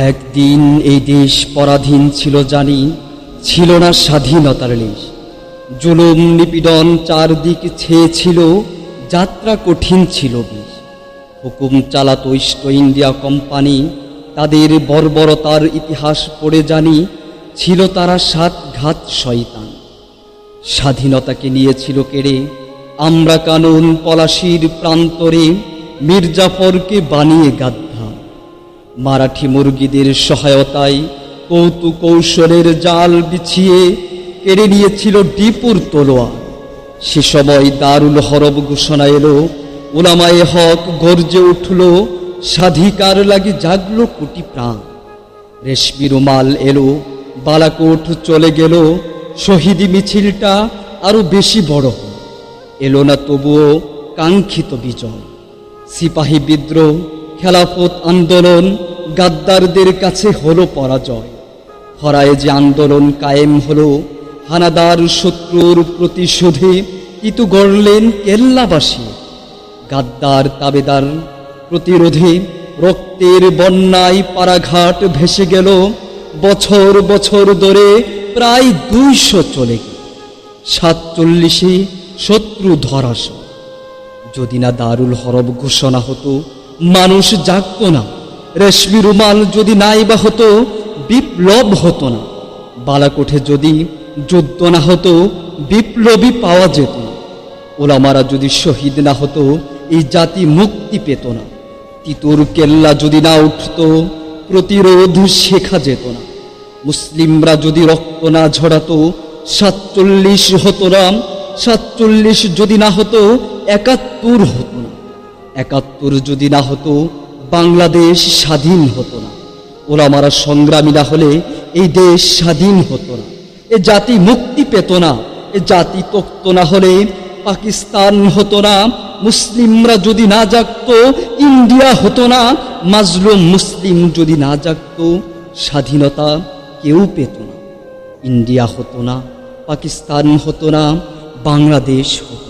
একদিন এই দেশ পরাধীন ছিল জানি, ছিল না স্বাধীনতার লেশ। জুলুম নিপীড়ন চারদিক ছেয়েছিল, যাত্রা কঠিন ছিল বেশ। হুকুম চালাতো ইস্ট ইন্ডিয়া কোম্পানি, তাদের বর্বরতার ইতিহাস পড়ে জানি, ছিল তারা সাতঘাত শয়তান। স্বাধীনতাকে নিয়েছিল কেড়ে আমরা কানুন পলাশির প্রান্তরে, মির্জাফরকে বানিয়ে গাদ্দার। মারাঠি মুরগিদের সহায়তায় কৌতু কৌশলের জাল বিছিয়ে কেড়ে নিয়েছিল ডিপুর তলোয়ার। সে সময় দারুল হরব ঘোষণা এলো, উলামায়ে হক গর্জে উঠল, স্বাধিকার লাগি জাগলো কোটি প্রাণ। রেশমি রুমাল এলো, বালাকোট চলে গেল, শহীদি মিছিলটা আরো বেশি বড় হল। এলো না তবুও কাঙ্ক্ষিত বিজয়। সিপাহী বিদ্রোহ, খেলাফত আন্দোলন, গাদ্দারদের কাছে হলো পরাজয়। হরায় যে আন্দোলন কায়েম হলো, হানাদার শত্রুর প্রতিশোধে কিন্তু গড়লেন কেল্লাবাসী। গাদ্দার তাবেদার প্রতিরোধে রক্তের বন্যায় পারাঘাট ভেসে গেল, বছর বছর ধরে প্রায় 200 চলে গেল। 47 শত্রু ধরাশয়। যদি না দারুল হরব ঘোষণা হতো, মানুষ জাগত না। রেশমি রুমাল যদি নাই বা হতো, বিপ্লব হতো না। বালাকোটে যদি যুদ্ধ না হতো, বিপ্লবী পাওয়া যেত না। ওলামারা যদি শহীদ না হতো, এই জাতি মুক্তি পেত না। তিতুর কেল্লা যদি না উঠত, প্রতিরোধ শেখা যেত না। মুসলিমরা যদি রক্ত না ঝরাতো, 47 হতো না। 47 যদি না হতো, 71 হতো না। 71 যদি না হতো, বাংলাদেশ স্বাধীন হতো না। ওলামারা সংগ্রামী না হলে এই দেশ স্বাধীন হতো না। এ জাতি মুক্তি পেত না। এ জাতি তক্ত না হলে পাকিস্তান হতো না। মুসলিমরা যদি না জাগতো, ইন্ডিয়া হতো না। মাজলুম মুসলিম যদি না জাগতো, স্বাধীনতা কেউ পেত না। ইন্ডিয়া হতো না, পাকিস্তান হতো না, বাংলাদেশ হতো।